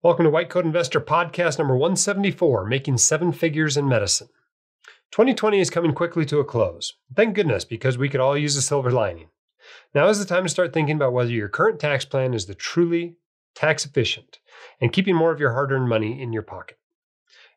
Welcome to White Coat Investor Podcast number 174, Making Seven Figures in Medicine. 2020 is coming quickly to a close. Thank goodness, because we could all use a silver lining. Now is the time to start thinking about whether your current tax plan is the truly tax efficient and keeping more of your hard-earned money in your pocket.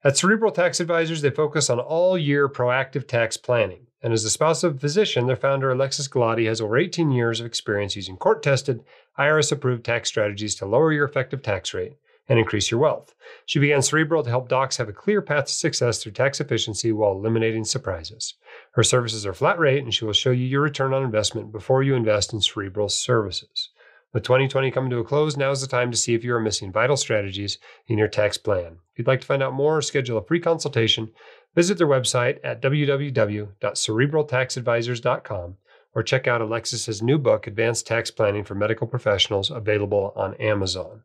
At Cerebral Tax Advisors, they focus on all-year proactive tax planning. And as the spouse of a physician, their founder, Alexis Galati, has over 18 years of experience using court-tested, IRS-approved tax strategies to lower your effective tax rate and increase your wealth. She began Cerebral to help docs have a clear path to success through tax efficiency while eliminating surprises. Her services are flat rate, and she will show you your return on investment before you invest in Cerebral's services. With 2020 coming to a close, now is the time to see if you are missing vital strategies in your tax plan. If you'd like to find out more or schedule a free consultation, visit their website at www.cerebraltaxadvisors.com or check out Alexis's new book, Advanced Tax Planning for Medical Professionals, available on Amazon.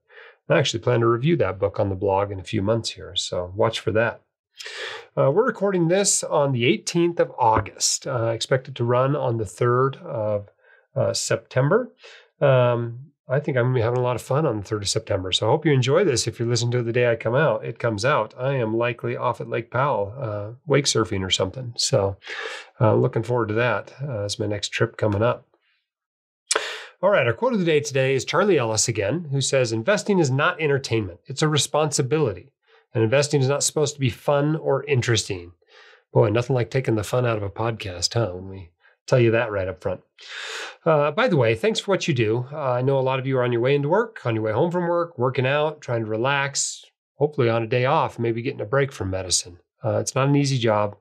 I actually plan to review that book on the blog in a few months here, so watch for that. We're recording this on the 18th of August. Expected to run on the 3rd of September. I think I'm going to be having a lot of fun on the 3rd of September, so I hope you enjoy this. If you're listening to it the day it comes out. I am likely off at Lake Powell, wake surfing or something. So looking forward to that as my next trip coming up. All right, our quote of the day today is Charlie Ellis again, who says, investing is not entertainment. It's a responsibility. And investing is not supposed to be fun or interesting. Boy, nothing like taking the fun out of a podcast, huh? When we tell you that right up front. By the way, thanks for what you do. I know a lot of you are on your way into work, on your way home from work, working out, trying to relax, hopefully on a day off, maybe getting a break from medicine. It's not an easy job,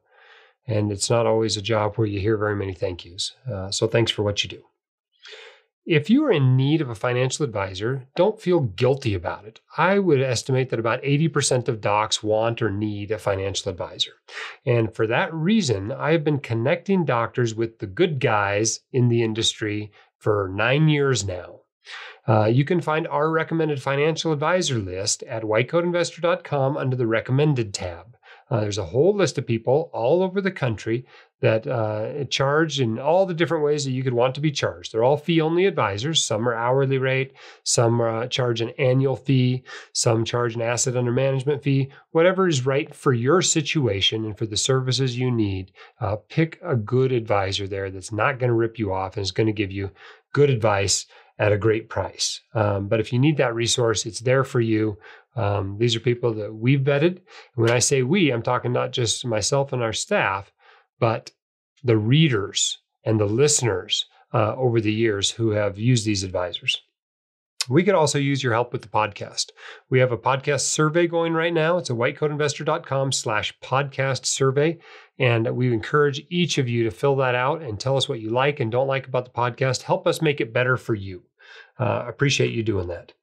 and it's not always a job where you hear very many thank yous. So thanks for what you do. If you are in need of a financial advisor, don't feel guilty about it. I would estimate that about 80% of docs want or need a financial advisor. And for that reason, I have been connecting doctors with the good guys in the industry for 9 years now. You can find our recommended financial advisor list at whitecoatinvestor.com under the recommended tab. There's a whole list of people all over the country that charge in all the different ways that you could want to be charged. They're all fee-only advisors. Some are hourly rate. Some charge an annual fee. Some charge an asset under management fee. Whatever is right for your situation and for the services you need, pick a good advisor there that's not going to rip you off and is going to give you good advice at a great price. But if you need that resource, it's there for you. These are people that we've vetted. When I say we, I'm talking not just myself and our staff, but the readers and the listeners over the years who have used these advisors. We could also use your help with the podcast. We have a podcast survey going right now. It's at whitecoatinvestor.com/podcast survey. And we encourage each of you to fill that out and tell us what you like and don't like about the podcast. Help us make it better for you. Appreciate you doing that.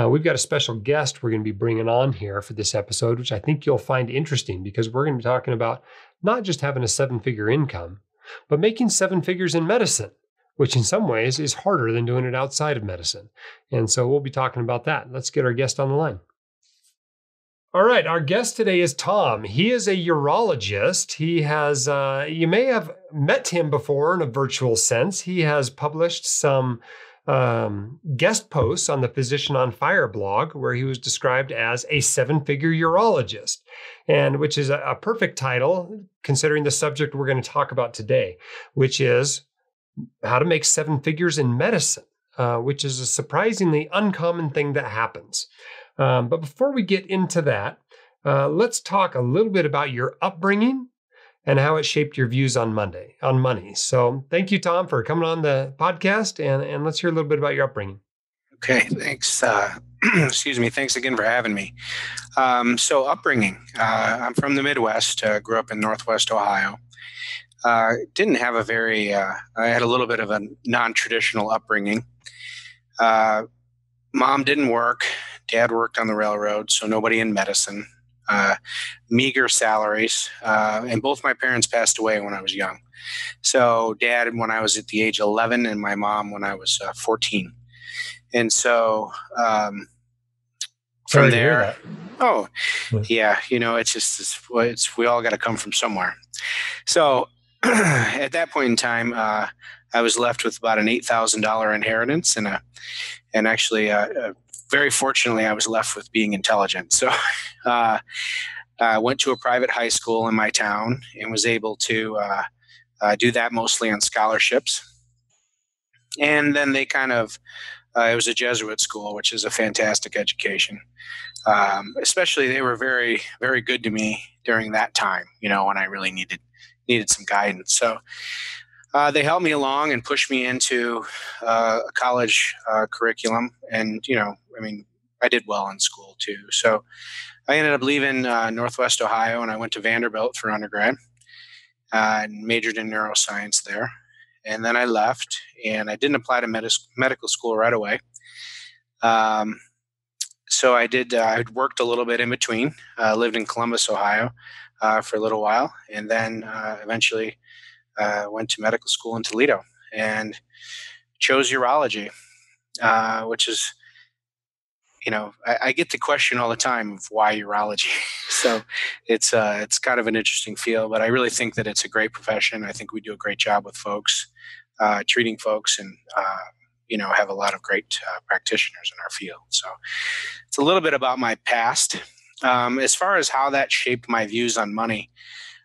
We've got a special guest we're going to be bringing on here for this episode, which I think you'll find interesting because we're going to be talking about not just having a seven-figure income, but making seven figures in medicine, which in some ways is harder than doing it outside of medicine. And so we'll be talking about that. Let's get our guest on the line. All right, our guest today is Tom. He is a urologist. He has, you may have met him before in a virtual sense. He has published some guest posts on the Physician on Fire blog where he was described as a seven-figure urologist, and which is a perfect title considering the subject we're going to talk about today, which is how to make seven figures in medicine, which is a surprisingly uncommon thing that happens. But before we get into that, let's talk a little bit about your upbringing and how it shaped your views on money. So thank you, Tom, for coming on the podcast, and let's hear a little bit about your upbringing. Okay, thanks. Excuse me. Thanks again for having me. So upbringing, I'm from the Midwest, grew up in Northwest Ohio. Didn't have I had a little bit of a non-traditional upbringing. Mom didn't work. Dad worked on the railroad, so nobody in medicine. Meager salaries, and both my parents passed away when I was young. So dad when I was at the age of 11 and my mom when I was 14. And so from there, yeah, we all got to come from somewhere. So at that point in time, I was left with about an $8,000 inheritance and actually very fortunately, I was left with being intelligent. So I went to a private high school in my town and was able to do that mostly on scholarships. And then they kind of, it was a Jesuit school, which is a fantastic education. Especially they were very, very good to me during that time, when I really needed some guidance. So they helped me along and pushed me into a college curriculum. And, I did well in school too. So I ended up leaving Northwest Ohio, and I went to Vanderbilt for undergrad and majored in neuroscience there. And then I left, and I didn't apply to medical school right away. So I did. I worked a little bit in between. Lived in Columbus, Ohio, for a little while, and then eventually went to medical school in Toledo and chose urology, which is, I get the question all the time of why urology. So it's kind of an interesting field, but I really think that it's a great profession. I think we do a great job with folks, treating folks, and have a lot of great practitioners in our field. So it's a little bit about my past. As far as how that shaped my views on money,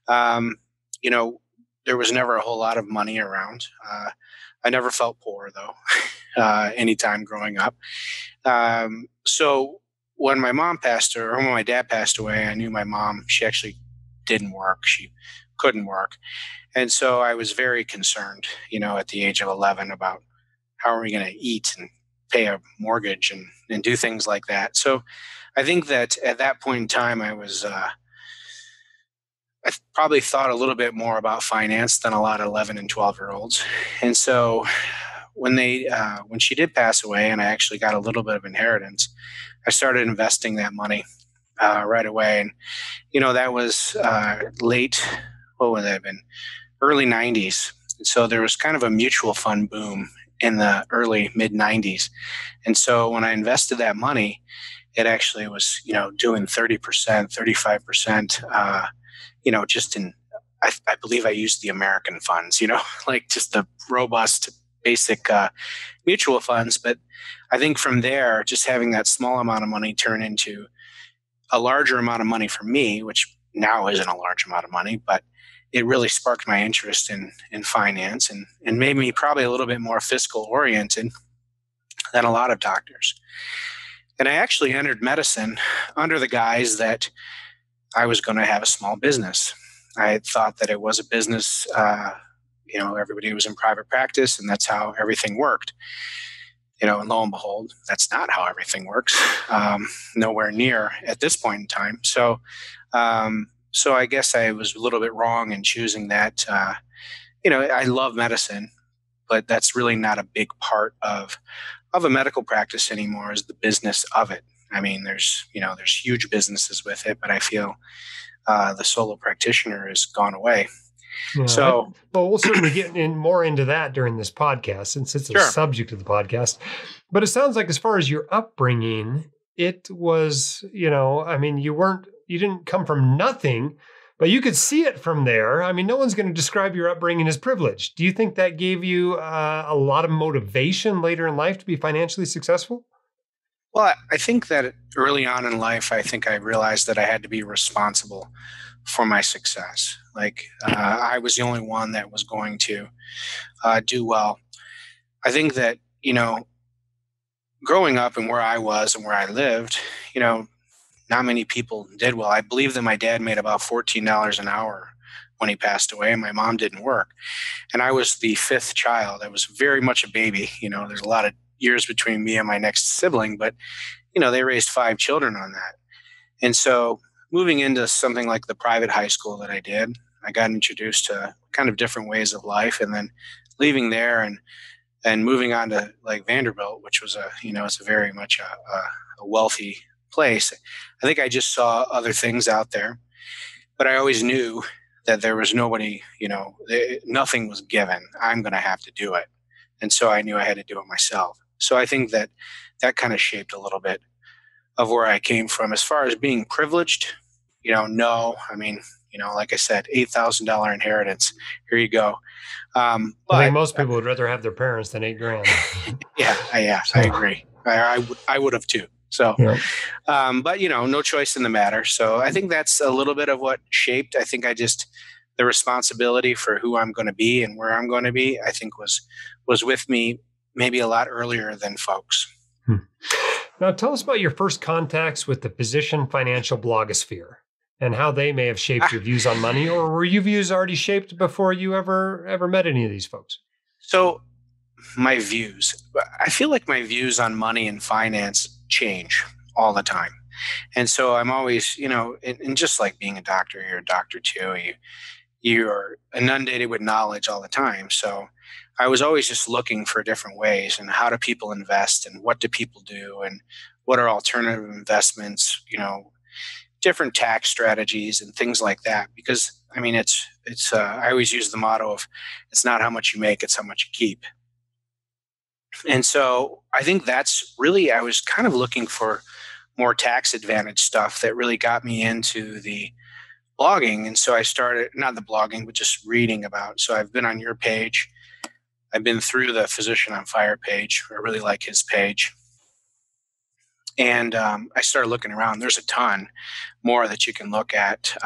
there was never a whole lot of money around. I never felt poor, though, anytime growing up. So when my mom passed, or when my dad passed away, I knew my mom, she actually didn't work. She couldn't work. And so I was very concerned, at the age of 11 about how are we going to eat and pay a mortgage and do things like that. So I think that at that point in time, I probably thought a little bit more about finance than a lot of 11 and 12-year-olds. And so when she did pass away and I actually got a little bit of inheritance, I started investing that money right away. And, that was late, what would that have been? Early 90s. So there was kind of a mutual fund boom in the early mid 90s. And so when I invested that money, it actually was, doing 30%, 35%, just in, I believe I used the American funds, like just the robust basic mutual funds. But I think from there, just having that small amount of money turn into a larger amount of money for me, which now isn't a large amount of money, but it really sparked my interest in finance and made me probably a little bit more fiscal oriented than a lot of doctors. And I actually entered medicine under the guise that I was going to have a small business. I had thought that it was a business, everybody was in private practice and that's how everything worked. And lo and behold, that's not how everything works. Nowhere near at this point in time. So I guess I was a little bit wrong in choosing that. I love medicine, but that's really not a big part of a medical practice anymore, is the business of it. I mean, there's huge businesses with it, but I feel the solo practitioner has gone away. Yeah, so, we'll certainly get more into that during this podcast, since it's a subject of the podcast. But it sounds like, as far as your upbringing, it was, you didn't come from nothing, but you could see it from there. I mean, no one's going to describe your upbringing as privileged. Do you think that gave you a lot of motivation later in life to be financially successful? Well, I think that early on in life, I think I realized that I had to be responsible for my success. Like I was the only one that was going to do well. I think that, growing up and where I was and where I lived, not many people did well. I believe that my dad made about $14 an hour when he passed away, and my mom didn't work. And I was the fifth child. I was very much a baby. There's a lot of years between me and my next sibling, but, they raised 5 children on that. And so moving into something like the private high school that I did, I got introduced to kind of different ways of life, and then leaving there and moving on to like Vanderbilt, which was it's a very much a wealthy place. I think I just saw other things out there, but I always knew that there was nobody, nothing was given. I'm going to have to do it. And so I knew I had to do it myself. So I think that kind of shaped a little bit of where I came from. As far as being privileged, no. I mean, like I said, $8,000 inheritance. Here you go. I think most people would rather have their parents than $8,000. Yeah, I agree. I would have too. So, Yeah. but no choice in the matter. So I think that's a little bit of what shaped. I think the responsibility for who I'm going to be and where I'm going to be, I think was with me maybe a lot earlier than folks. Now, tell us about your first contacts with the physician financial blogosphere and how they may have shaped your views on money, or were your views already shaped before you ever met any of these folks? So my views, I feel like my views on money and finance change all the time. And so I'm always, and just like being a doctor, you're a doctor too. You're inundated with knowledge all the time. So I was always just looking for different ways and how do people invest and what do people do and what are alternative investments, different tax strategies and things like that. Because I mean, I always use the motto of it's not how much you make, it's how much you keep. And so I think that's really, I was kind of looking for more tax advantage stuff that really got me into the blogging. And so I started, not the blogging, but just reading about. So I've been on your page. I've been through the Physician on Fire page. I really like his page. And I started looking around. There's a ton more that you can look at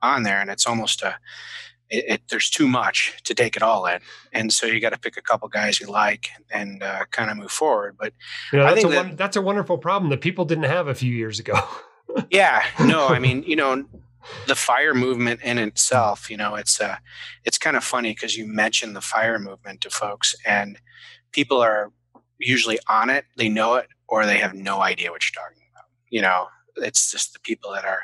on there. And it's almost there's too much to take it all in. And so you got to pick a couple guys you like and kind of move forward. But I think that's a wonderful problem that people didn't have a few years ago. Yeah, no, I mean, the fire movement in itself, it's kind of funny because you mention the fire movement to folks and people are usually on it, they know it, or they have no idea what you're talking about. It's just the people that are,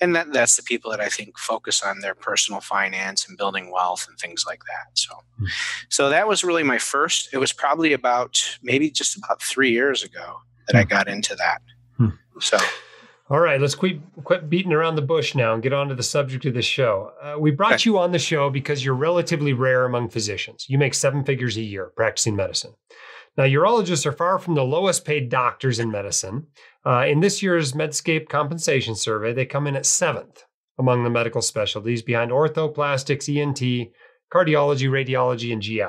and that's the people that I think focus on their personal finance and building wealth and things like that. So that was really my first, it was probably maybe just about 3 years ago that I got into that. So. All right, let's quit beating around the bush now and get on to the subject of the show. We brought you on the show because you're relatively rare among physicians. You make 7 figures a year practicing medicine. Now, urologists are far from the lowest paid doctors in medicine. In this year's Medscape compensation survey, they come in at 7th among the medical specialties behind ortho, plastics, ENT, cardiology, radiology, and GI.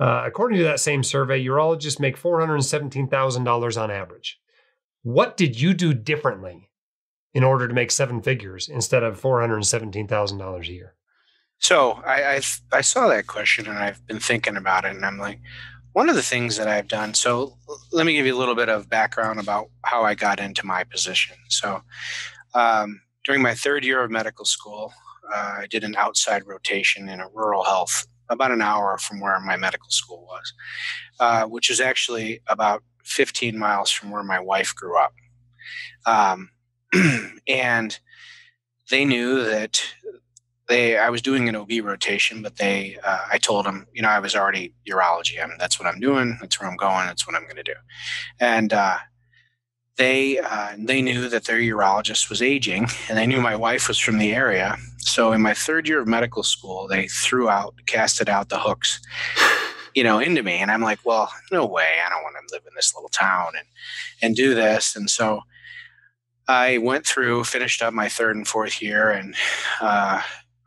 According to that same survey, urologists make $417,000 on average. What did you do differently in order to make 7 figures instead of $417,000 a year? So I saw that question and I've been thinking about it, and I'm like, one of the things that I've done. So let me give you a little bit of background about how I got into my position. So during my 3rd year of medical school, I did an outside rotation in a rural health, about an hour from where my medical school was, which is actually about 15 miles from where my wife grew up. And they knew that I was doing an OB rotation, but I told them, I was already urology. That's what I'm doing. That's where I'm going. That's what I'm going to do. And they knew that their urologist was aging, and they knew my wife was from the area. So in my 3rd year of medical school, they casted out the hooks, into me. And I'm like, well, no way. I don't want to live in this little town and do this. And so I went through, finished up my 3rd and 4th year, and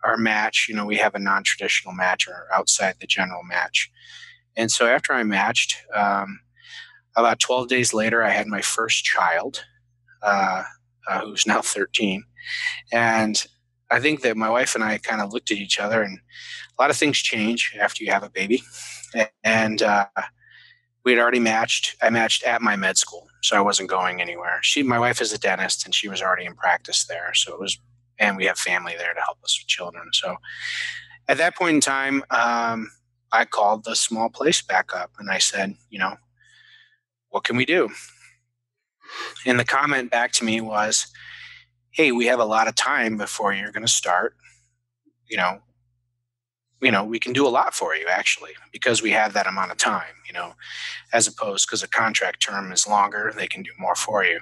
our match, we have a non-traditional match or outside the general match. And so after I matched, about 12 days later, I had my first child, who's now 13. And I think that my wife and I kind of looked at each other, and a lot of things change after you have a baby. And we had already matched. I matched at my med school, so I wasn't going anywhere. My wife is a dentist, and she was already in practice there. So it was, and we have family there to help us with children. So at that point in time, I called the small place back up, and I said, what can we do? And the comment back to me was, hey, we have a lot of time before you're going to start. We can do a lot for you, actually, because we have that amount of time, as opposed, because a contract term is longer, they can do more for you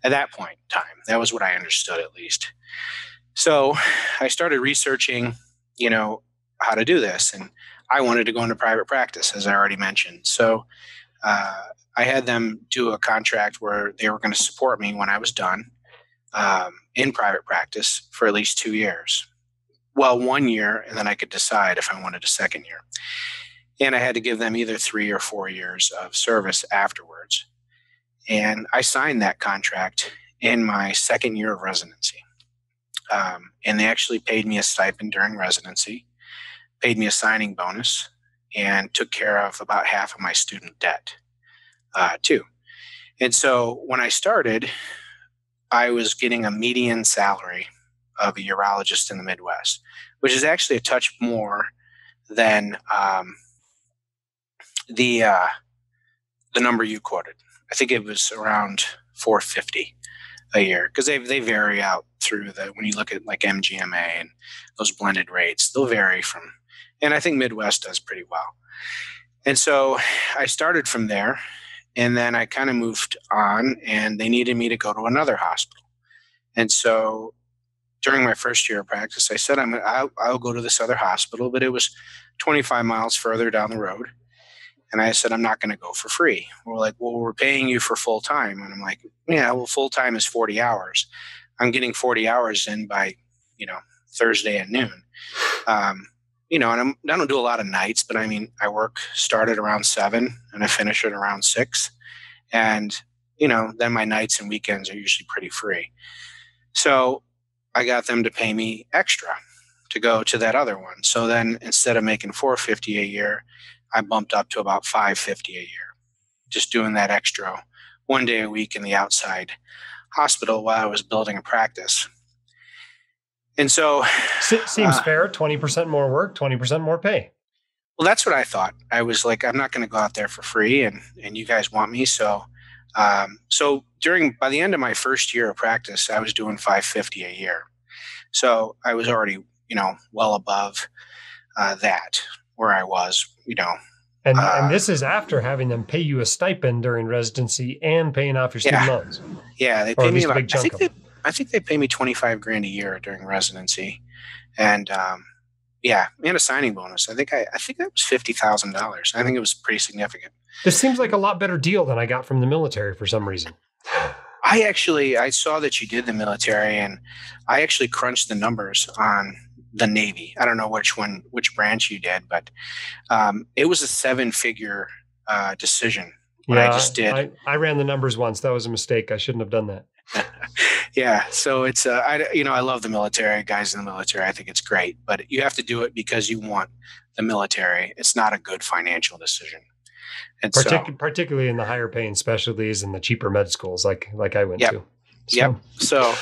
at that point in time. That was what I understood, at least. So I started researching, how to do this. And I wanted to go into private practice, as I already mentioned. So I had them do a contract where they were going to support me when I was done in private practice for at least 2 years. Well, 1 year, and then I could decide if I wanted a second year. And I had to give them either 3 or 4 years of service afterwards. And I signed that contract in my second year of residency. And they actually paid me a stipend during residency, paid me a signing bonus, and took care of about half of my student debt too. And so when I started, I was getting a median salary of a urologist in the Midwest, which is actually a touch more than the number you quoted. I think it was around $450 a year, because they vary out through when you look at like MGMA and those blended rates, they'll vary from, and I think Midwest does pretty well. And so I started from there, and then I kind of moved on, and they needed me to go to another hospital. And so during my first year of practice, I said, I'll go to this other hospital, but it was 25 miles further down the road. And I said, I'm not going to go for free. We're like, well, we're paying you for full time. And I'm like, yeah, well, full time is 40 hours. I'm getting 40 hours in by, Thursday at noon. And I don't do a lot of nights, but I mean, I start at around 7 and I finish at around 6. And, then my nights and weekends are usually pretty free. So I got them to pay me extra to go to that other one. So then instead of making $450 a year, I bumped up to about $550 a year, just doing that extra 1 day a week in the outside hospital while I was building a practice. And so seems fair. 20% more work, 20% more pay. Well, that's what I thought. I was like, I'm not going to go out there for free, and you guys want me. So, by the end of my first year of practice, I was doing $550 a year. So I was already, well above that where I was, And this is after having them pay you a stipend during residency and paying off your student loans. Yeah, they pay me about, I think they pay me $25,000 a year during residency, and and a signing bonus. I think that was $50,000. I think it was pretty significant. This seems like a lot better deal than I got from the military for some reason. I saw that you did the military, and I actually crunched the numbers on the Navy. I don't know which branch you did, but it was a 7-figure decision. I just did. I ran the numbers once. That was a mistake. I shouldn't have done that. Yeah. So it's, I love the military, guys in the military. I think it's great, but you have to do it because you want the military. It's not a good financial decision. And particularly in the higher paying specialties and the cheaper med schools like I went to. Yep. So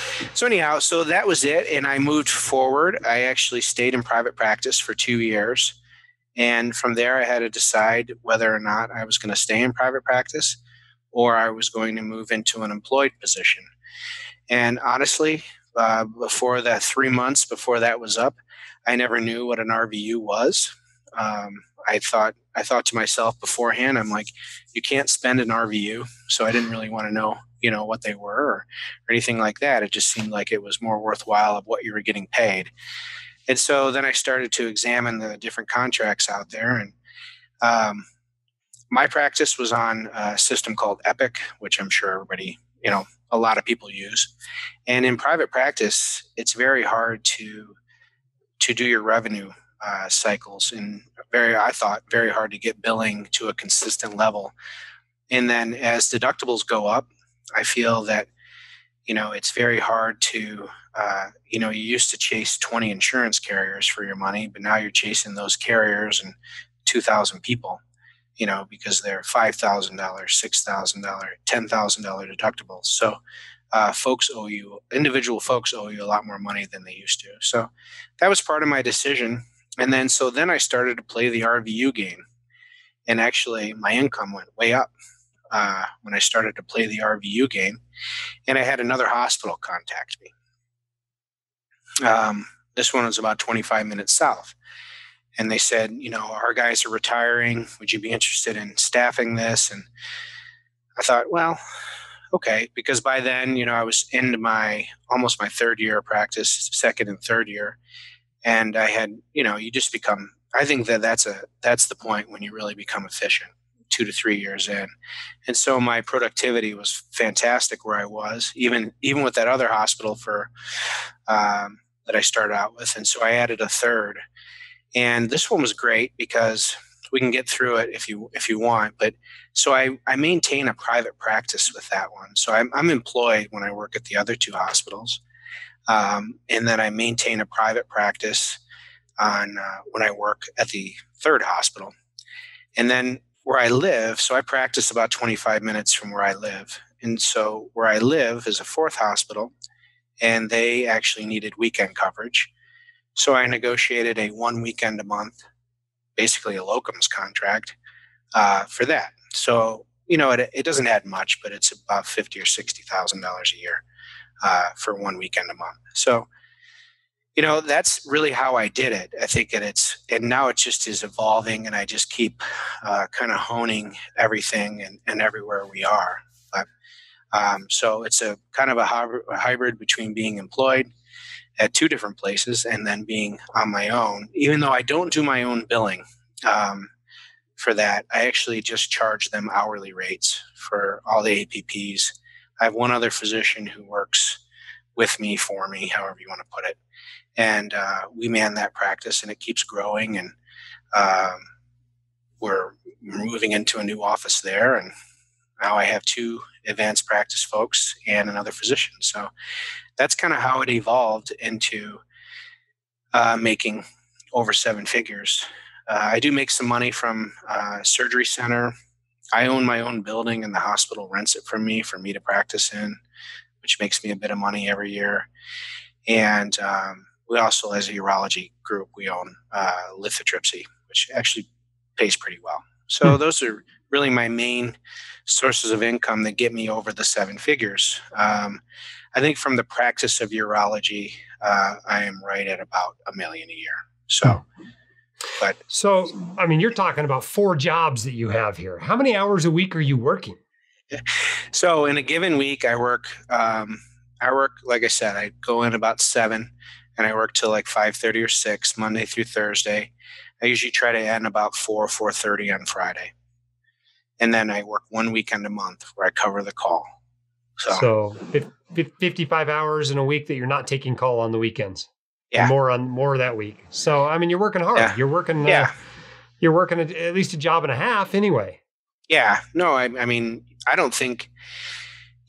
anyhow, so that was it. And I moved forward. I actually stayed in private practice for 2 years. And from there, I had to decide whether or not I was going to stay in private practice or I was going to move into an employed position. And honestly, before that 3 months before that was up, I never knew what an RVU was. I thought to myself beforehand, I'm like, you can't spend an RVU. So I didn't really want to know, what they were or anything like that. It just seemed like it was more worthwhile of what you were getting paid. And so then I started to examine the different contracts out there. And my practice was on a system called Epic, which I'm sure everybody, a lot of people use. And in private practice, it's very hard to do your revenue cycles, and I thought very hard to get billing to a consistent level. And then as deductibles go up, I feel that, it's very hard to, you used to chase 20 insurance carriers for your money, but now you're chasing those carriers and 2,000 people, because they're $5,000, $6,000, $10,000 deductibles. So individual folks owe you a lot more money than they used to. So that was part of my decision. And then I started to play the RVU game, and actually my income went way up when I started to play the RVU game. And I had another hospital contact me. This one was about 25 minutes south. And they said, our guys are retiring. Would you be interested in staffing this? And I thought, well, okay, because by then, I was into almost my third year of practice, second and third year. And I had, you just become, I think that's the point when you really become efficient, 2 to 3 years in. And so my productivity was fantastic where I was, even with that other hospital that I started out with. And so I added a third. And this one was great because we can get through it if you want. But so I maintain a private practice with that one. So I'm employed when I work at the other two hospitals, and then I maintain a private practice on when I work at the third hospital. And then where I live, so I practice about 25 minutes from where I live. And so where I live is a fourth hospital, and they actually needed weekend coverage. So I negotiated a 1 weekend a month, basically a locums contract for that. So, it doesn't add much, but it's about $50,000 or $60,000 a year for 1 weekend a month. So, that's really how I did it. I think and now it just is evolving, and I just keep kind of honing everything and everywhere we are. But so it's a kind of a hybrid between being employed at two different places and then being on my own. Even though I don't do my own billing for that, I actually just charge them hourly rates for all the APPs. I have one other physician who works with me, for me, however you want to put it. And we man that practice, and it keeps growing. And we're moving into a new office there. And now I have two advanced practice folks and another physician. So that's kind of how it evolved into making over seven figures. I do make some money from surgery center. I own my own building, and the hospital rents it from me for me to practice in, which makes me a bit of money every year. And we also, as a urology group, we own lithotripsy, which actually pays pretty well. So those are really my main sources of income that get me over the seven figures. I think from the practice of urology, I am right at about $1 million a year. So, you're talking about 4 jobs that you have here. How many hours a week are you working? So in a given week, I work, like I said, I go in about 7 and I work till like 5:30 or 6, Monday through Thursday. I usually try to end about 4:30 on Friday. And then I work 1 weekend a month where I cover the call. So 55 hours in a week that you're not taking call on the weekends. Yeah. And more that week. So, you're working hard. Yeah. You're working at least a job and a half anyway. Yeah. No, I mean, I don't think,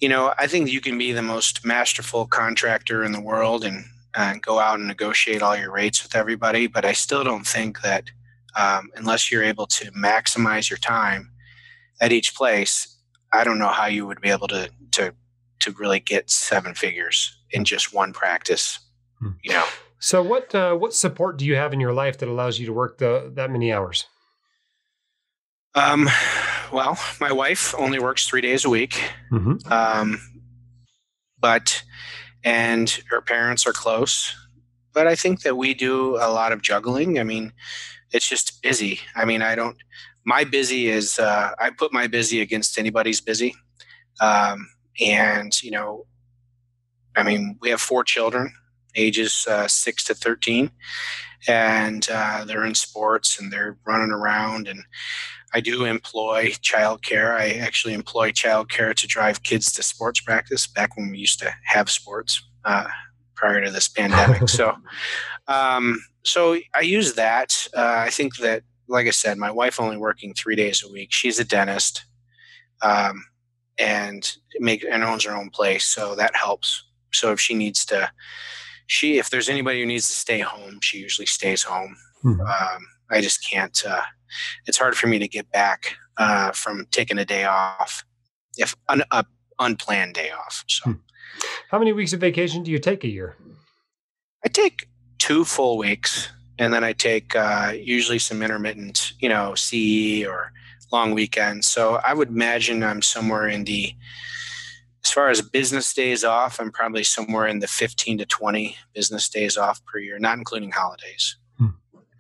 I think you can be the most masterful contractor in the world and go out and negotiate all your rates with everybody. But I still don't think that unless you're able to maximize your time at each place, I don't know how you would be able to really get 7 figures in just one practice. So what support do you have in your life that allows you to work that many hours? Well, my wife only works 3 days a week. Mm-hmm. And her parents are close. But I think that we do a lot of juggling. I mean, it's just busy. I mean, my busy is, I put my busy against anybody's busy. We have 4 children, ages 6 to 13, and they're in sports and they're running around. And I do employ childcare. I actually employ childcare to drive kids to sports practice back when we used to have sports prior to this pandemic. So I use that. I think that, like I said, my wife only working 3 days a week. She's a dentist and owns her own place. So that helps. So if if there's anybody who needs to stay home, she usually stays home. Mm-hmm. I just can't, it's hard for me to get back from taking a day off, if an unplanned day off. So, how many weeks of vacation do you take a year? I take 2 full weeks, and then I take usually some intermittent, CE or long weekends. So I would imagine I'm somewhere as far as business days off, I'm probably somewhere in the 15 to 20 business days off per year, not including holidays.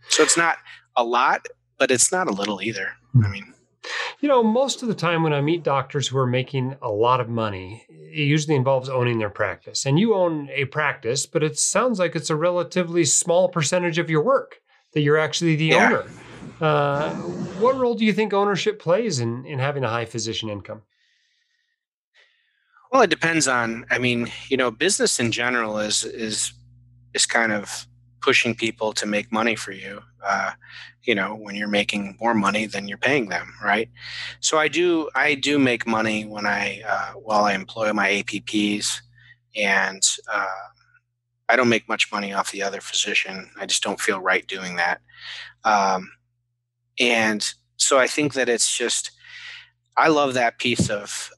So it's not a lot, but it's not a little either. I mean, most of the time when I meet doctors who are making a lot of money, it usually involves owning their practice. And you own a practice, but it sounds like it's a relatively small percentage of your work that you're actually the owner. What role do you think ownership plays in having a high physician income? Well, it depends on, business in general is kind of pushing people to make money for you, when you're making more money than you're paying them, right? So I do make money when while I employ my APPs, and I don't make much money off the other physician. I just don't feel right doing that. Um, and so I think that it's just, I love that piece of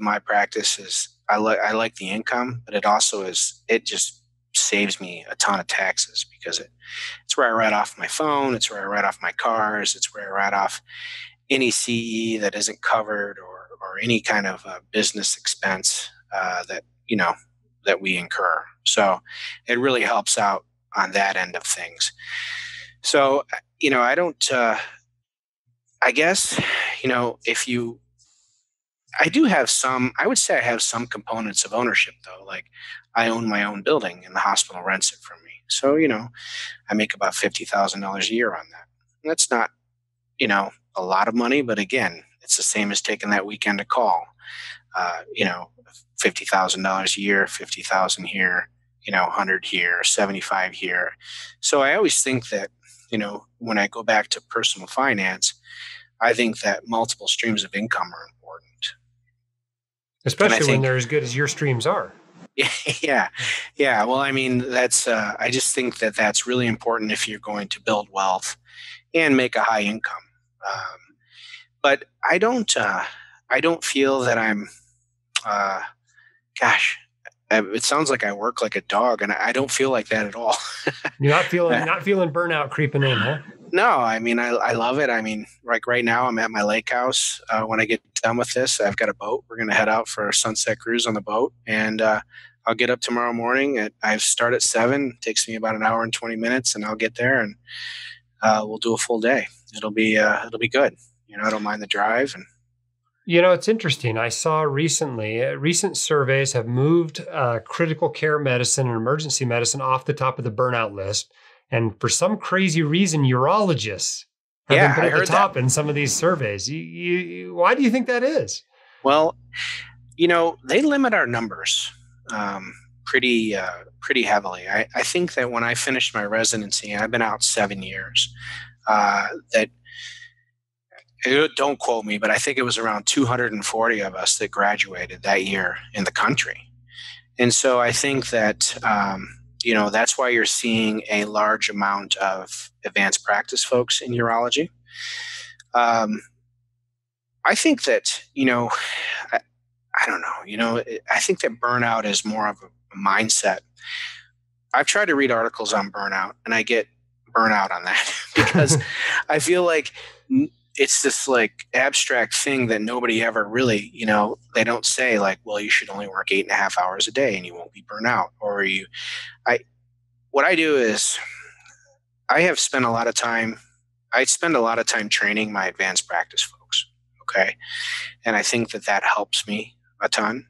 my practice is I like the income, but it just saves me a ton of taxes because it's where I write off my phone. It's where I write off my cars. It's where I write off any CE that isn't covered, or any kind of business expense that we incur. So it really helps out on that end of things. So, I don't, I guess, if you, I would say I have some components of ownership though. Like, I own my own building and the hospital rents it from me. So, I make about $50,000 a year on that. And that's not, a lot of money, but again, it's the same as taking that weekend to call. Uh, you know, $50,000 a year, 50,000 here, 100 here, 75 here. So I always think that, when I go back to personal finance, I think that multiple streams of income are important. Especially when they're as good as your streams are. Yeah. Yeah. Well, I mean, I just think that that's really important if you're going to build wealth and make a high income. But I don't feel that I'm, uh, gosh, it sounds like I work like a dog, and I don't feel like that at all. You're not feeling burnout creeping in, huh? No, I mean, I love it. I mean, like right now I'm at my lake house. When I get done with this, I've got a boat. We're going to head out for a sunset cruise on the boat. And I'll get up tomorrow morning. I start at 7. It takes me about an hour and 20 minutes, and I'll get there, and we'll do a full day. It'll be good. I don't mind the drive. And It's interesting. I saw recent surveys have moved critical care medicine and emergency medicine off the top of the burnout list. And for some crazy reason, urologists have been put at the top in some of these surveys. Why do you think that is? Well, they limit our numbers pretty heavily. I think that when I finished my residency, and I've been out 7 years, that don't quote me, but I think it was around 240 of us that graduated that year in the country. And so I think that, that's why you're seeing a large amount of advanced practice folks in urology. I think that, I don't know, I think that burnout is more of a mindset. I've tried to read articles on burnout, and I get burnout on that because I feel like it's this like abstract thing that nobody ever really, they don't say like, well, you should only work 8.5 hours a day and you won't be burnt out. What I do is I spend a lot of time training my advanced practice folks. Okay. And I think that helps me a ton.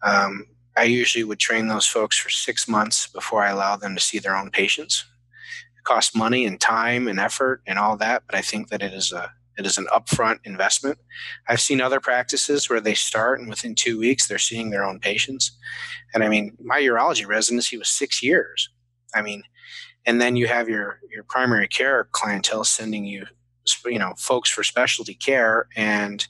I usually would train those folks for 6 months before I allow them to see their own patients. It costs money and time and effort and all that, but I think that it is an upfront investment. I've seen other practices where they start and within 2 weeks they're seeing their own patients. And I mean, my urology residency was 6 years. I mean, and then you have your primary care clientele sending you, folks for specialty care, and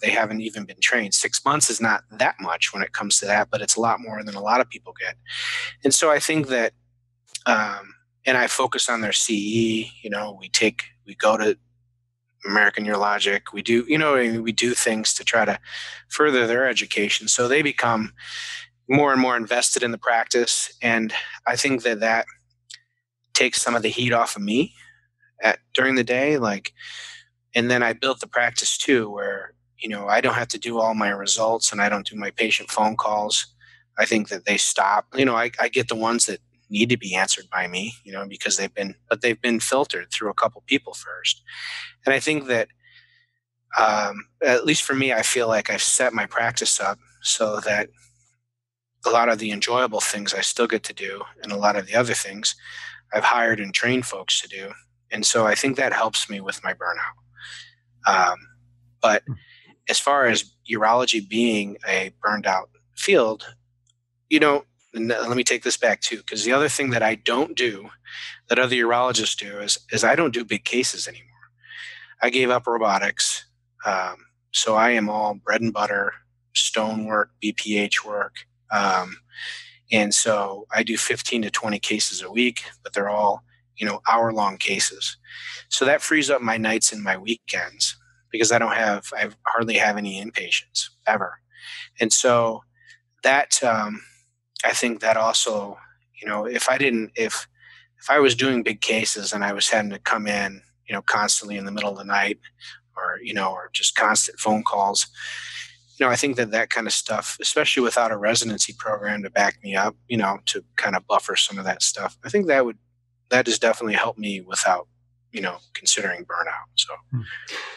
they haven't even been trained. 6 months is not that much when it comes to that, but it's a lot more than a lot of people get. And so I think that, and I focus on their CE. We go to American Urologic. We do things to try to further their education, so they become more and more invested in the practice. And I think that takes some of the heat off of me during the day. And then I built the practice too, where I don't have to do all my results, and I don't do my patient phone calls. I think that they stop. I get the ones that need to be answered by me, because they've been filtered through a couple people first. And I think that, at least for me, I feel like I've set my practice up so that a lot of the enjoyable things I still get to do, and a lot of the other things I've hired and trained folks to do. And so I think that helps me with my burnout. But as far as urology being a burned out field, and let me take this back too, because the other thing that I don't do that other urologists do is I don't do big cases anymore. I gave up robotics. So I am all bread and butter, stone work, BPH work. And so I do 15 to 20 cases a week, but they're all, hour-long cases. So that frees up my nights and my weekends because I hardly have any inpatients ever. And so that, I think that also, if I was doing big cases and I was having to come in, constantly in the middle of the night or just constant phone calls, I think that kind of stuff, especially without a residency program to back me up, to kind of buffer some of that stuff, I think that has definitely helped me without, considering burnout.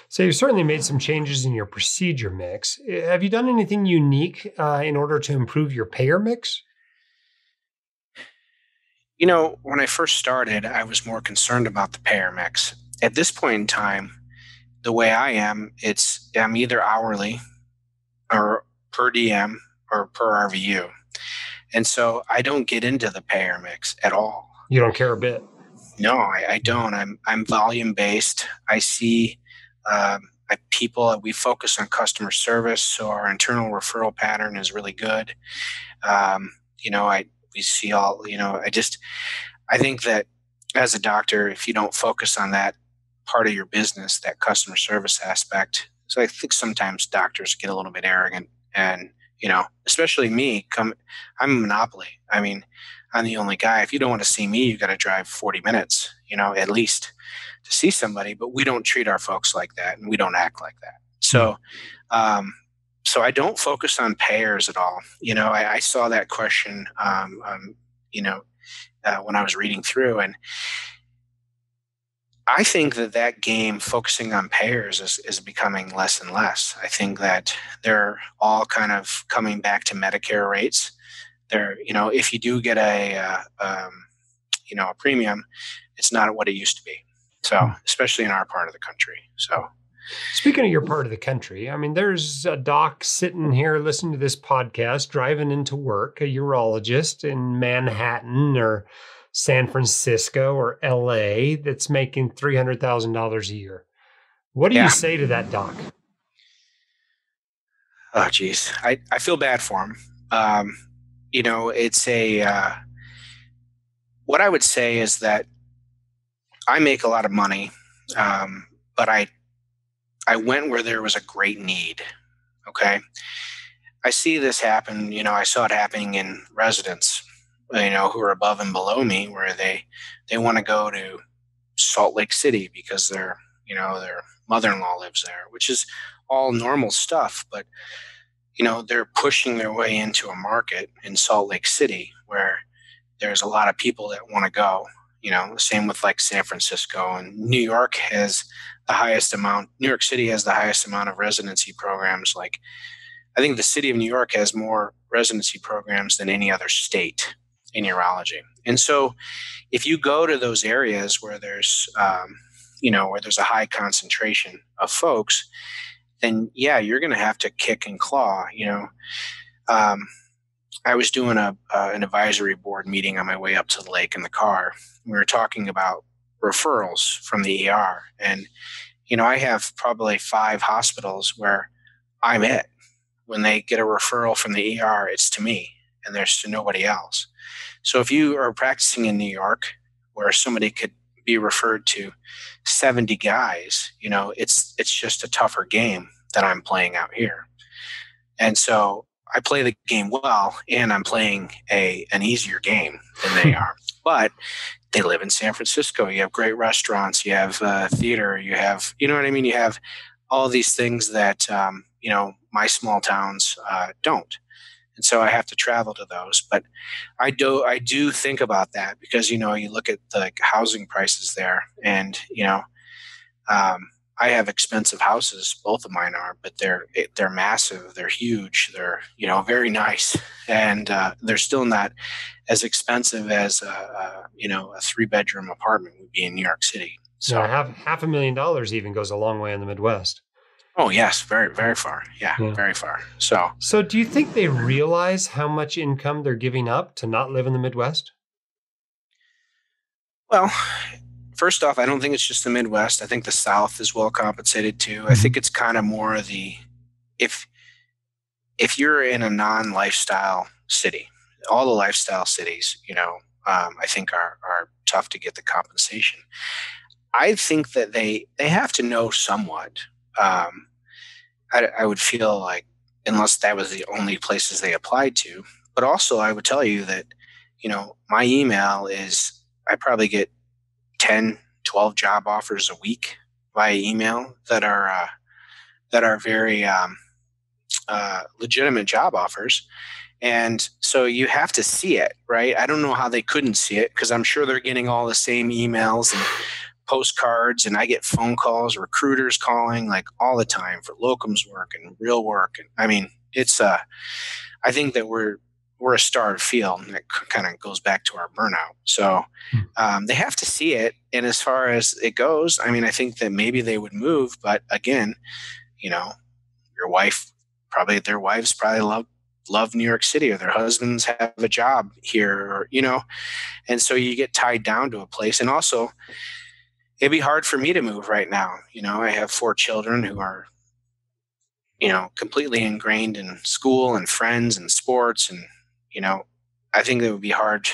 So you've certainly made some changes in your procedure mix. Have you done anything unique in order to improve your payer mix? When I first started, I was more concerned about the payer mix. At this point in time, the way I am, I'm either hourly or per DM or per RVU. And so I don't get into the payer mix at all. You don't care a bit? No, I don't. I'm volume based. I see we focus on customer service, so our internal referral pattern is really good. We see all, I think that as a doctor, if you don't focus on that part of your business, that customer service aspect, so I think sometimes doctors get a little bit arrogant and, especially me, I'm a monopoly. I mean, I'm the only guy. If you don't want to see me, you got to drive 40 minutes, at least to see somebody, but we don't treat our folks like that and we don't act like that. So, so I don't focus on payers at all. I saw that question, when I was reading through, and I think that game focusing on payers is becoming less and less. I think that they're all kind of coming back to Medicare rates. If you do get a premium, it's not what it used to be. So, especially in our part of the country. So, speaking of your part of the country, I mean, there's a doc sitting here listening to this podcast, driving into work, a urologist in Manhattan or San Francisco or LA that's making $300,000 a year. What do you say to that doc? Oh, geez. I feel bad for him. It's what I would say is that I make a lot of money, but I went where there was a great need. Okay. I see this happen. I saw it happening in residents, who are above and below me, where they want to go to Salt Lake City because their mother-in-law lives there, which is all normal stuff. But, they're pushing their way into a market in Salt Lake City where there's a lot of people that want to go. Same with like San Francisco, and New York has the highest amount. New York City has the highest amount of residency programs. Like, I think the city of New York has more residency programs than any other state in urology. And so if you go to those areas where there's, where there's a high concentration of folks, then you're going to have to kick and claw. I was doing an advisory board meeting on my way up to the lake in the car. We were talking about referrals from the ER. And, I have probably 5 hospitals where I'm it. When they get a referral from the ER, it's to me and there's to nobody else. So if you are practicing in New York where somebody could be referred to 70 guys, it's just a tougher game that I'm playing out here. And so I play the game well, and I'm playing an easier game than they are. But they live in San Francisco. You have great restaurants. You have theater. You have, you know what I mean? You have all these things that, my small towns don't. And so I have to travel to those. But I do think about that because, you look at the housing prices there and, I have expensive houses. Both of mine are, but they're massive. They're huge. They're, very nice. And they're still not as expensive as, a 3-bedroom apartment would be in New York City. So $500,000 even goes a long way in the Midwest. Oh, yes, very, very far. Yeah, Yeah. very far. So, So do you think they realize how much income they're giving up to not live in the Midwest? well, first off, I don't think it's just the Midwest. I think the South is well compensated too. I think Mhm. it's kind of more the if if you're in a non-lifestyle city, all the lifestyle cities, I think are tough to get the compensation. I think that they have to know somewhat. Um, I would feel like unless that was the only places they applied to, but also I would tell you that my email is I probably get 10, 12 job offers a week via email that are very legitimate job offers. And so you have to see it, right? I don't know how they couldn't see it because I'm sure they're getting all the same emails and postcards, and I get phone calls, recruiters calling like all the time for locums work and real work. And I mean, I think that we're a starved field, and it kind of goes back to our burnout. So Hmm. they have to see it. And as far as it goes, I mean, I think that maybe they would move, but again, you know, your wife probably their wives probably love New York City, or their husbands have a job here, or and so you get tied down to a place. And also, it'd be hard for me to move right now. I have 4 children who are completely ingrained in school and friends and sports, and you know I think it would be hard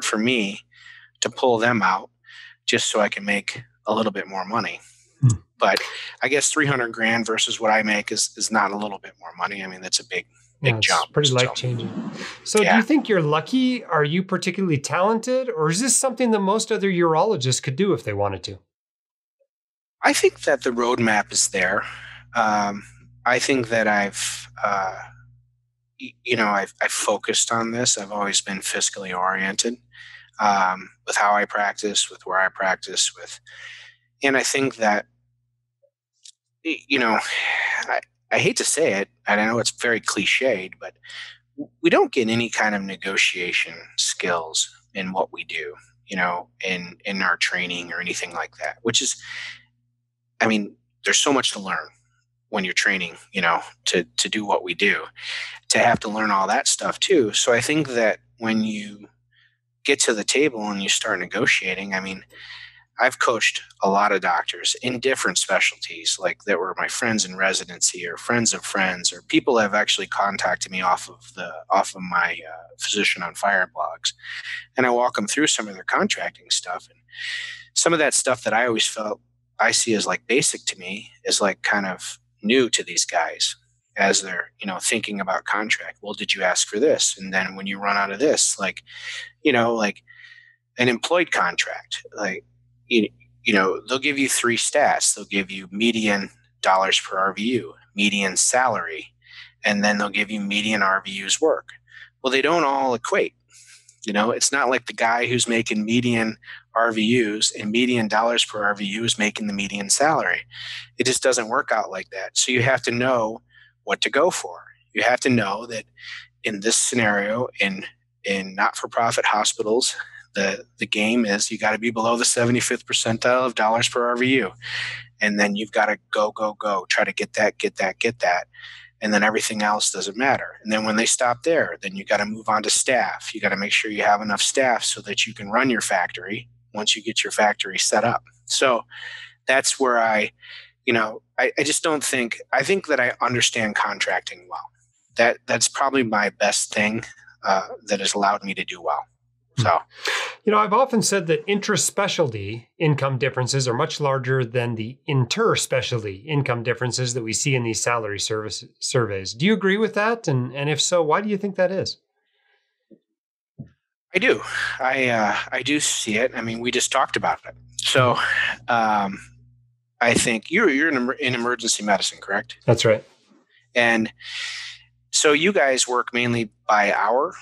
for me to pull them out just so I can make a little bit more money. Hmm. But I guess 300 grand versus what I make is not a little bit more money. I mean, that's a big Yeah, it's jump. pretty So life changing. So, do yeah, you think you're lucky? Are you particularly talented? Or is this something that most other urologists could do if they wanted to? I think that the roadmap is there. Um, I think that I've focused on this. I've always been fiscally oriented with how I practice, with where I practice, and I think that you know, I, I hate to say it, and I know it's very cliched, but we don't get any kind of negotiation skills in what we do, in our training or anything like that. Which is, I mean, there's so much to learn when you're training, to do what we do, to have to learn all that stuff too. So I think that when you get to the table and you start negotiating, I mean, I've coached a lot of doctors in different specialties, like that were my friends in residency or friends of friends, or people have actually contacted me off of my Physician on Fire blogs, and I walk them through some of their contracting stuff, and some of that stuff that I always felt I see as like basic to me is like kind of new to these guys as they're thinking about contract. Well, did you ask for this? And then when you run out of this, like an employed contract, like you, they'll give you 3 stats. They'll give you median dollars per RVU, median salary, and then they'll give you median RVUs work. Well, they don't all equate. It's not like the guy who's making median RVUs and median dollars per RVU is making the median salary. It just doesn't work out like that. So you have to know what to go for. You have to know that in this scenario, in not-for-profit hospitals, the game is you got to be below the 75th percentile of dollars per RVU. And then you've got to go, try to get that. And then everything else doesn't matter. And then when they stop there, then you got to move on to staff. You got to make sure you have enough staff so that you can run your factory once you get your factory set up. So that's where I just don't think, I think that I understand contracting well. That's probably my best thing that has allowed me to do well. So, I've often said that intraspecialty income differences are much larger than the interspecialty income differences that we see in these salary surveys. Do you agree with that? And if so, why do you think that is? I do. I do see it. I mean, we just talked about it. So, Mhm. I think you're in emergency medicine, correct? That's right. And so you guys work mainly by hour,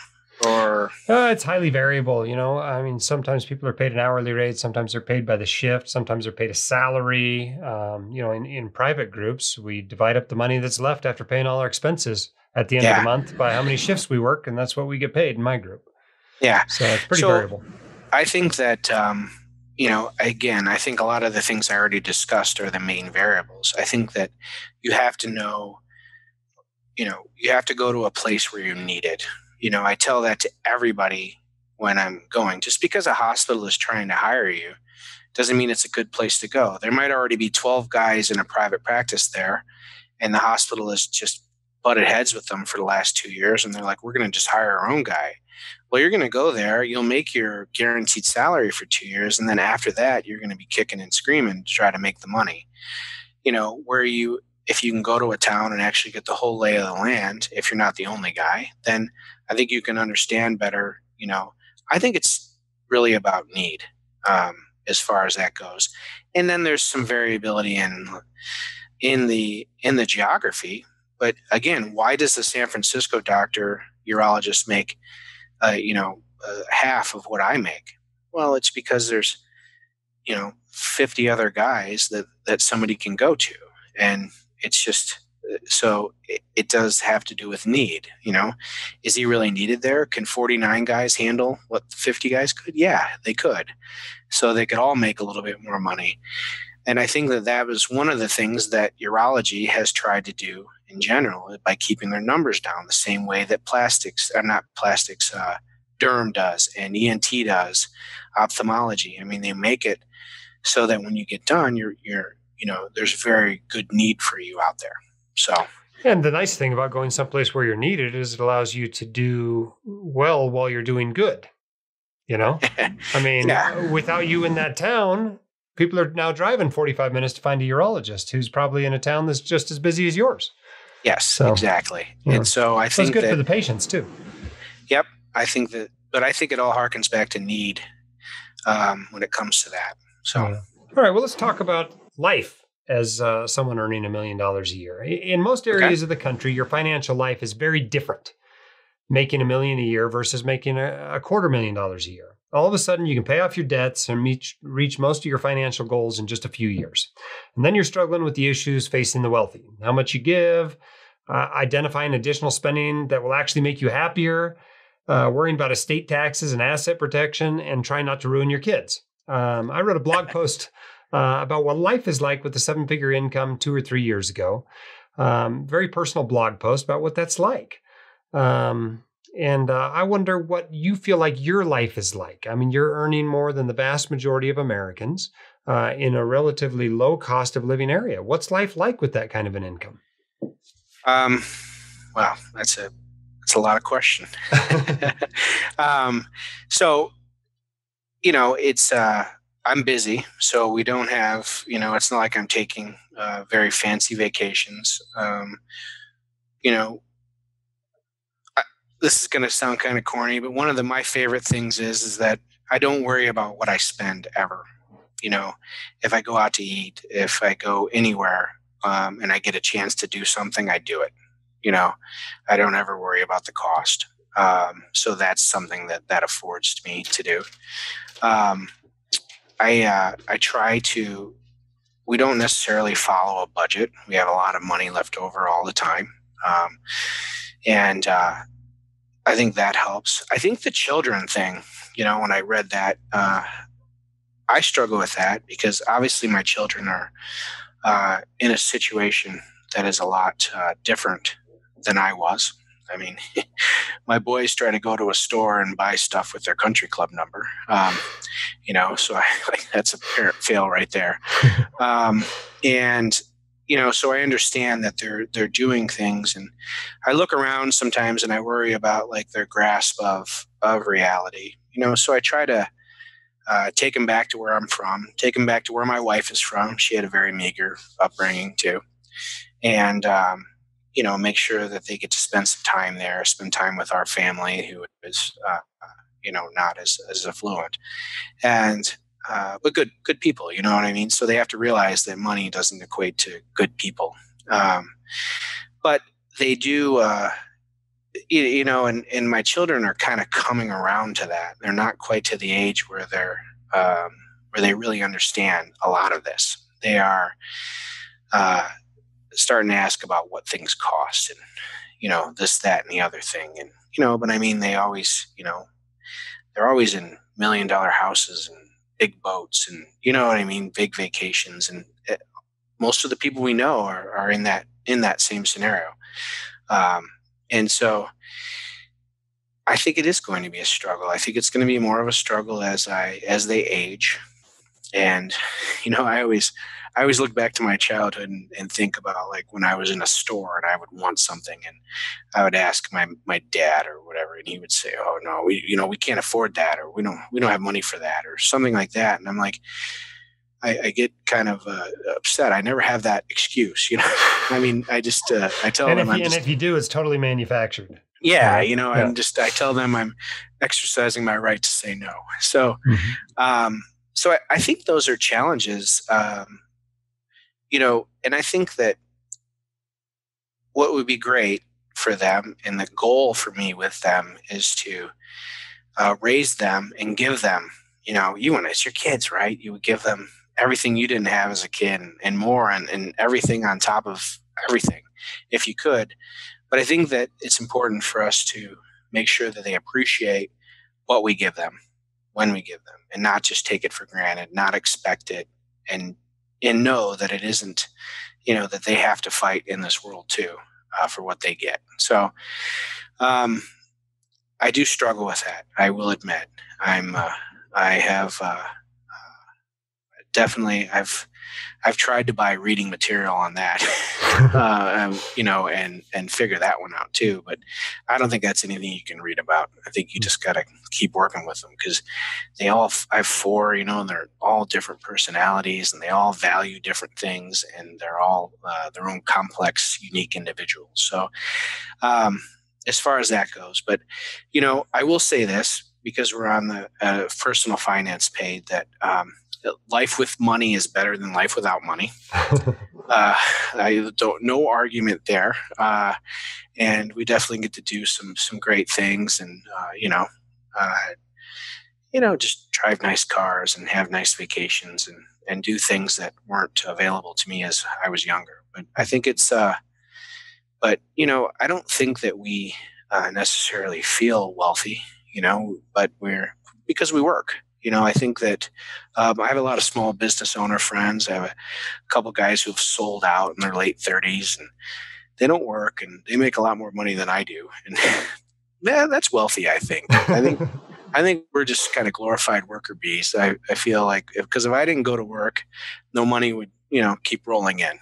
or It's highly variable. I mean, sometimes people are paid an hourly rate. Sometimes they're paid by the shift. Sometimes they're paid a salary. In private groups, we divide up the money that's left after paying all our expenses at the end of the yeah, month by how many shifts we work, and that's what we get paid in my group. yeah. So it's pretty So variable. I think that again, I think a lot of the things I already discussed are the main variables. I think that you have to know, you have to go to a place where you're needed. I tell that to everybody when I'm going. Just because a hospital is trying to hire you doesn't mean it's a good place to go. There might already be 12 guys in a private practice there, and the hospital has just butted heads with them for the last 2 years, and they're like, we're going to just hire our own guy. Well, you're going to go there, you'll make your guaranteed salary for 2 years, and then after that, you're going to be kicking and screaming to try to make the money. If you can go to a town and actually get the whole lay of the land, if you're not the only guy, then I think you can understand better. I think it's really about need, as far as that goes. And then there's some variability in the geography. But again, why does the San Francisco urologist make, half of what I make? Well, it's because there's, 50 other guys that somebody can go to. And it's just, so it does have to do with need. Is he really needed there? Can 49 guys handle what 50 guys could? Yeah, they could. So they could all make a little bit more money. And I think that was one of the things that urology has tried to do in general by keeping their numbers down, the same way that derm does and ENT does, ophthalmology. I mean, they make it so that when you get done, there's very good need for you out there. So, and the nice thing about going someplace where you're needed is it allows you to do well while you're doing good. I mean, yeah. Without you in that town, people are now driving 45 minutes to find a urologist who's probably in a town that's just as busy as yours. Yes, exactly. Yeah. And so I think it's good for the patients too. Yep. I think it all harkens back to need when it comes to that. So, All right. Well, let's talk about life as someone earning $1 million a year. In most areas of the country, your financial life is very different. Making $1 million a year versus making a $250,000 a year. All of a sudden, you can pay off your debts and reach most of your financial goals in just a few years. And then you're struggling with the issues facing the wealthy. How much you give, identifying additional spending that will actually make you happier, worrying about estate taxes and asset protection, and trying not to ruin your kids. I wrote a blog post about what life is like with a 7-figure income 2 or 3 years ago. Very personal blog post about what that's like. And I wonder what you feel like your life is like. I mean, you're earning more than the vast majority of Americans in a relatively low cost of living area. What's life like with that kind of an income? Wow, that's a lot of question. So, it's, I'm busy, so we don't have, it's not like I'm taking very fancy vacations. This is going to sound kind of corny, but one of my favorite things is that I don't worry about what I spend ever. If I go out to eat, if I go anywhere, and I get a chance to do something, I do it. I don't ever worry about the cost. So that's something that affords me to do. I try to, we don't necessarily follow a budget. We have a lot of money left over all the time. And I think that helps. I think the children thing, when I read that, I struggle with that because obviously my children are in a situation that is a lot different than I was. I mean, my boys try to go to a store and buy stuff with their country club number, so that's a parent fail right there. And so I understand that they're doing things, and I look around sometimes and I worry about like their grasp of reality. So I try to take them back to where I'm from, take them back to where my wife is from. She had a very meager upbringing too, and make sure that they get to spend some time there, spend time with our family who is not as affluent, and but good people, you know what I mean? So they have to realize that money doesn't equate to good people. But they do, and my children are kind of coming around to that. They're not quite to the age where where they really understand a lot of this. They are starting to ask about what things cost and, this, that, and the other thing. And, but I mean, they always, they're always in $1 million houses and big boats and, you know what I mean, big vacations. And most of the people we know are in that same scenario. And so I think it is going to be a struggle. I think it's going to be more of a struggle as they age. And, I always look back to my childhood and think about like when I was in a store and I would want something and I would ask my dad or whatever, and he would say, "Oh no, we can't afford that, or we don't have money for that," or something like that. And I'm like, I get kind of upset. I never have that excuse, I mean, I just I tell them, and if you do, it's totally manufactured. Yeah, I tell them I'm exercising my right to say no. So, so I think those are challenges, and I think that what would be great for them and the goal for me with them is to raise them and give them, it's your kids, right? You would give them everything you didn't have as a kid and more and everything on top of everything if you could. But I think that it's important for us to make sure that they appreciate what we give them when we give them and not just take it for granted, not expect it and know that it isn't, that they have to fight in this world too for what they get. So I do struggle with that. I will admit I have definitely I've tried to buy reading material on that, and figure that one out too. But I don't think that's anything you can read about. I think you just got to keep working with them because I have four, and they're all different personalities and they all value different things and they're all their own complex, unique individuals. So as far as that goes, but, I will say this because we're on the personal finance page that life with money is better than life without money. No argument there. And we definitely get to do some great things and, just drive nice cars and have nice vacations and do things that weren't available to me as I was younger. But I think it's, I don't think that we necessarily feel wealthy, but because we work. I think that I have a lot of small business owner friends. I have a couple guys who have sold out in their late 30s and they don't work and they make a lot more money than I do. And that's wealthy, I think. I think we're just kind of glorified worker bees. I feel like because if I didn't go to work, no money would, keep rolling in.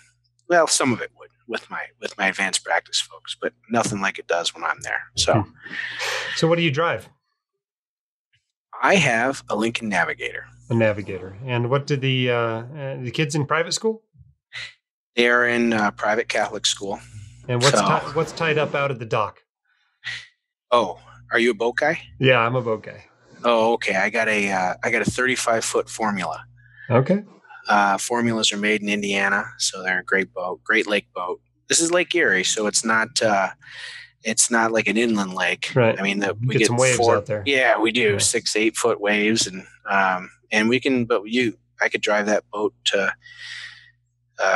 Well, some of it would with my advanced practice folks, but nothing like it does when I'm there. So what do you drive? I have a Lincoln Navigator. A Navigator. And what did the kids in private school? They are in private Catholic school. And what's tied up out at the dock? Oh, are you a boat guy? Yeah, I'm a boat guy. Oh, okay. I got a 35-foot Formula. Okay. Formulas are made in Indiana, so they're a great boat, Great Lake boat. This is Lake Erie, so it's not like an inland lake. Right. I mean, we get some waves out there. Yeah, we do 6-8 foot waves, and we can. But I could drive that boat to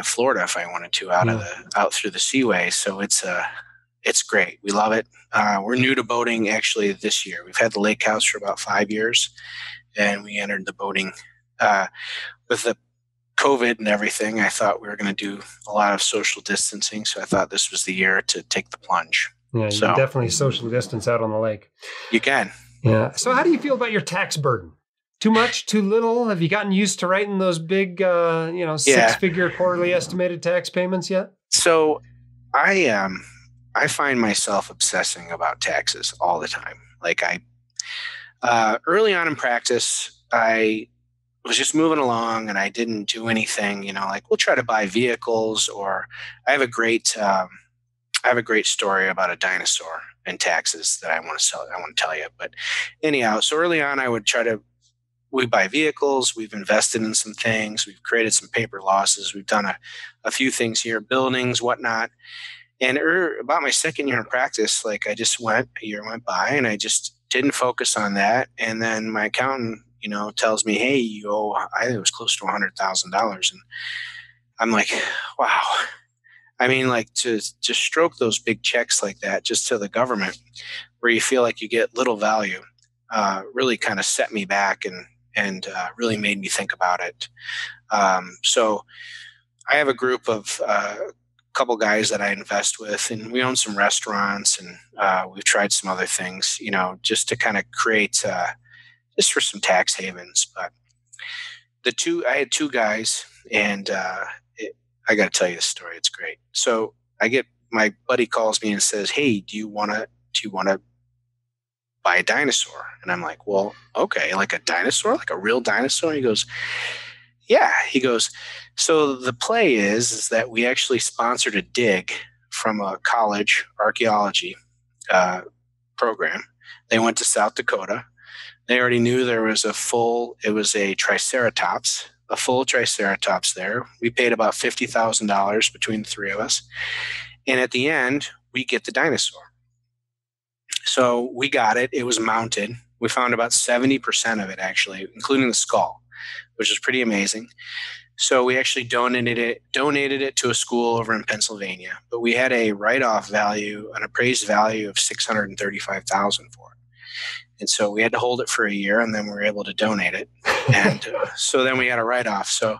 Florida if I wanted to out through the Seaway. So it's great. We love it. We're new to boating actually this year. We've had the lake house for about 5 years, and we entered the boating with the COVID and everything. I thought we were going to do a lot of social distancing, so I thought this was the year to take the plunge. Yeah, you can definitely social distance out on the lake. You can. Yeah. So how do you feel about your tax burden? Too much, too little? Have you gotten used to writing those big, 6-figure quarterly estimated tax payments yet? So I find myself obsessing about taxes all the time. Like early on in practice, I was just moving along and I didn't do anything, like we'll try to buy vehicles, or I have a great story about a dinosaur and taxes that I want to tell you. But anyhow, so early on we buy vehicles, we've invested in some things, we've created some paper losses, we've done a few things here, buildings, whatnot. And about my second year in practice, like a year went by and I just didn't focus on that. And then my accountant, tells me, hey, you owe, I think it was close to $100,000. And I'm like, wow. I mean, like to stroke those big checks like that, just to the government, where you feel like you get little value, really kind of set me back and really made me think about it. So I have a group of couple guys that I invest with, and we own some restaurants, and we've tried some other things, just to kind of create just for some tax havens. But I had two guys, and I got to tell you the story. It's great. So my buddy calls me and says, "Hey, do you want to buy a dinosaur?" And I'm like, "Well, okay, like a dinosaur, like a real dinosaur?" He goes, "Yeah." He goes, "So the play is that we actually sponsored a dig from a college archaeology program. They went to South Dakota. They already knew there was a full triceratops there. We paid about $50,000 between the three of us. And at the end, we get the dinosaur." So we got it. It was mounted. We found about 70% of it, actually, including the skull, which is pretty amazing. So we actually donated it to a school over in Pennsylvania. But we had a write-off value, an appraised value of $635,000 for it. And so we had to hold it for a year, and then we were able to donate it. And so then we had a write-off. So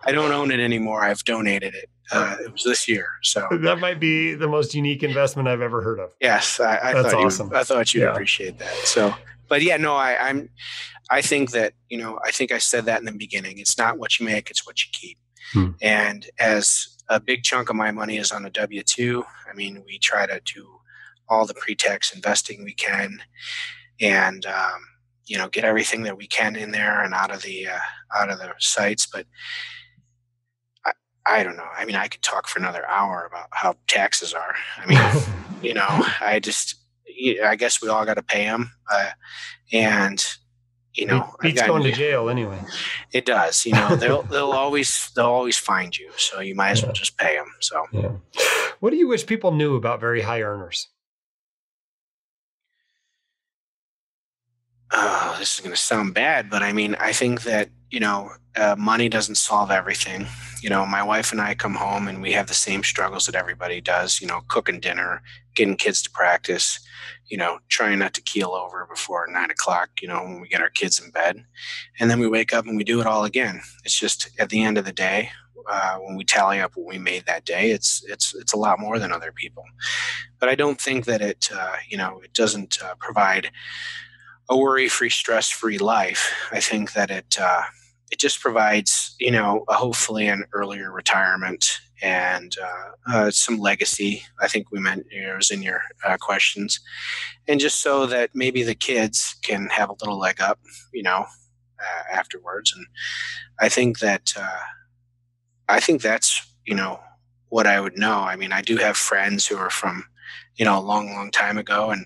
I don't own it anymore. I've donated it. It was this year. So that might be the most unique investment I've ever heard of. Yes, That's awesome. I thought you'd appreciate that. So, but yeah, no, I think that, I think I said that in the beginning. It's not what you make, it's what you keep. And as a big chunk of my money is on a W-2, I mean, we try to do all the pre-tax investing we can, and get everything that we can in there and out of the sites. But I don't know. I mean, I could talk for another hour about how taxes are. I mean, I guess we all got to pay them, and it beats going to jail anyway. It does. They'll always find you, so you might as well just pay them. So, what do you wish people knew about very high earners? Oh, this is going to sound bad, but I mean, I think that money doesn't solve everything. My wife and I come home and we have the same struggles that everybody does. Cooking dinner, getting kids to practice, trying not to keel over before 9:00, when we get our kids in bed. And then we wake up and we do it all again. It's just at the end of the day, when we tally up what we made that day, it's a lot more than other people. But I don't think that it doesn't provide a worry-free, stress-free life. I think that it just provides, hopefully an earlier retirement and some legacy. I think we meant it was in your questions, and just so that maybe the kids can have a little leg up, afterwards. And I think that's, what I would know. I mean, I do have friends who are from, a long, long time ago, and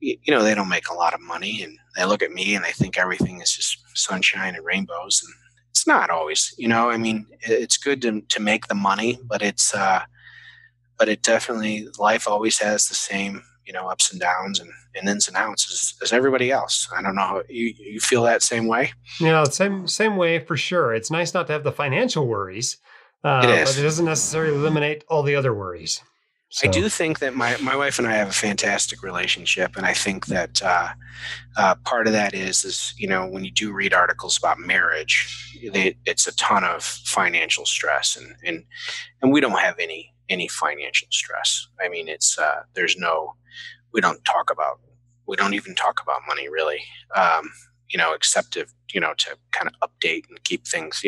they don't make a lot of money, and they look at me and they think everything is just sunshine and rainbows, and it's not always. I mean, it's good to make the money, but it definitely, life always has the same, ups and downs and ins and outs as everybody else. I don't know. You feel that same way? Yeah, same way for sure. It's nice not to have the financial worries, It is. but it doesn't necessarily eliminate all the other worries. So. I do think that my wife and I have a fantastic relationship, and I think that part of that is when you do read articles about marriage, it's a ton of financial stress, and we don't have any financial stress. I mean, it's we don't even talk about money really, except to kind of update and keep things,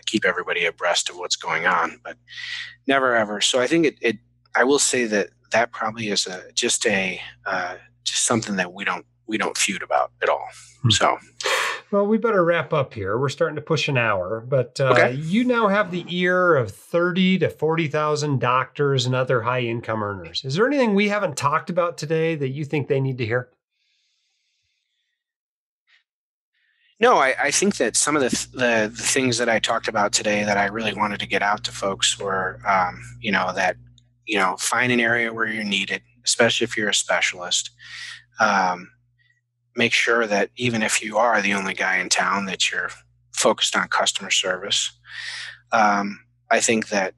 keep everybody abreast of what's going on, but never ever. So I think I will say that probably is just something that we don't feud about at all. So, well, we better wrap up here. We're starting to push an hour, but okay. You now have the ear of 30 to 40,000 doctors and other high income earners. Is there anything we haven't talked about today that you think they need to hear? No, I think that some of the things that I talked about today that I really wanted to get out to folks were, find an area where you're needed, especially if you're a specialist. Make sure that even if you are the only guy in town, that you're focused on customer service. I think that,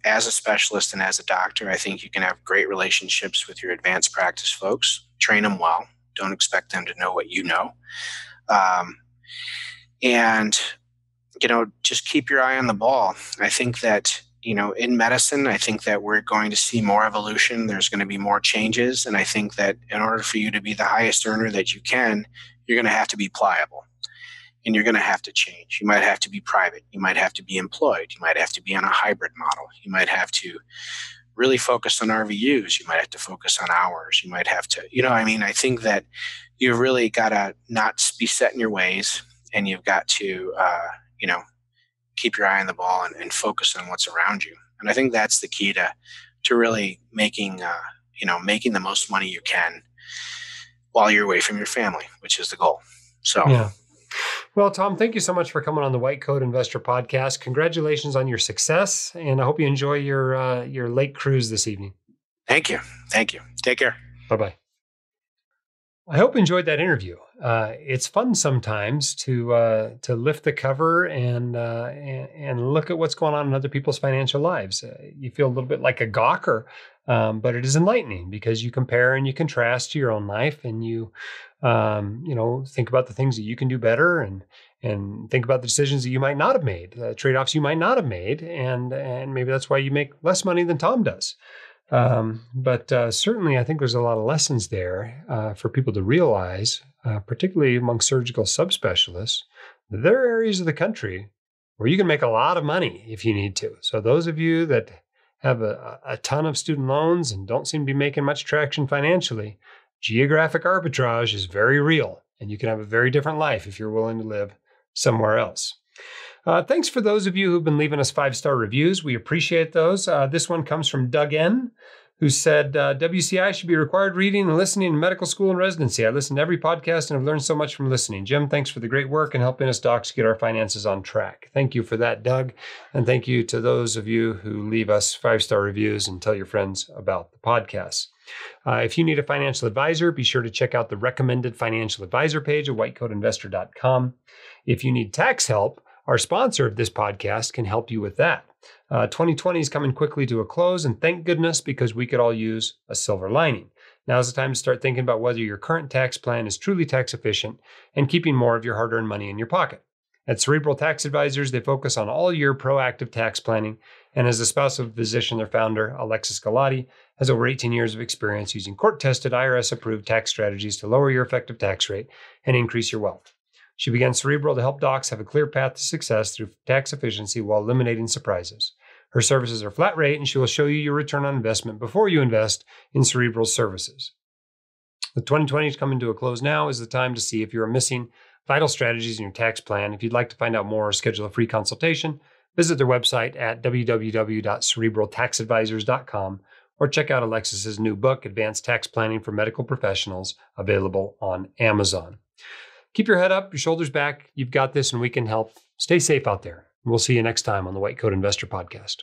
as a specialist and as a doctor, I think you can have great relationships with your advanced practice folks. Train them well. Don't expect them to know what you know. And, just keep your eye on the ball. I think that, in medicine, I think that we're going to see more evolution. There's going to be more changes. And I think that in order for you to be the highest earner that you can, you're going to have to be pliable. And you're going to have to change. You might have to be private. You might have to be employed. You might have to be on a hybrid model. You might have to really focus on RVUs. You might have to focus on hours. You might have to, I think that you've really got to not be set in your ways, and you've got to, keep your eye on the ball and focus on what's around you. And I think that's the key to really making the most money you can while you're away from your family, which is the goal. So, yeah. Well, Tom, thank you so much for coming on the White Coat Investor Podcast. Congratulations on your success, and I hope you enjoy your lake cruise this evening. Thank you. Take care. Bye-bye. I hope you enjoyed that interview. It's fun sometimes to lift the cover and look at what's going on in other people's financial lives. You feel a little bit like a gawker, but it is enlightening because you compare and you contrast to your own life, and you think about the things that you can do better, and think about the decisions that you might not have made, the trade-offs you might not have made, and maybe that's why you make less money than Tom does. But certainly, I think there's a lot of lessons there for people to realize, particularly among surgical subspecialists. There are areas of the country where you can make a lot of money if you need to. So those of you that have a ton of student loans and don't seem to be making much traction financially, geographic arbitrage is very real, and you can have a very different life if you're willing to live somewhere else. Thanks for those of you who've been leaving us 5-star reviews. We appreciate those. This one comes from Doug N., who said, WCI should be required reading and listening in medical school and residency. I listen to every podcast and have learned so much from listening. Jim, thanks for the great work and helping us docs get our finances on track. Thank you for that, Doug. And thank you to those of you who leave us 5-star reviews and tell your friends about the podcast. If you need a financial advisor, be sure to check out the recommended financial advisor page at whitecoatinvestor.com. If you need tax help, our sponsor of this podcast can help you with that. 2020 is coming quickly to a close, and thank goodness, because we could all use a silver lining. Now's the time to start thinking about whether your current tax plan is truly tax efficient and keeping more of your hard-earned money in your pocket. At Cerebral Tax Advisors, they focus on all-year proactive tax planning, and as a spouse of a physician, their founder, Alexis Galati, has over 18 years of experience using court-tested, IRS-approved tax strategies to lower your effective tax rate and increase your wealth. She began Cerebral to help docs have a clear path to success through tax efficiency while eliminating surprises. Her services are flat rate, and she will show you your return on investment before you invest in Cerebral's services. With 2020 is coming to a close now is the time to see if you are missing vital strategies in your tax plan. If you'd like to find out more or schedule a free consultation, visit their website at www.cerebraltaxadvisors.com or check out Alexis's new book, Advanced Tax Planning for Medical Professionals, available on Amazon. Keep your head up, your shoulders back. You've got this, and we can help. Stay safe out there. We'll see you next time on the White Coat Investor Podcast.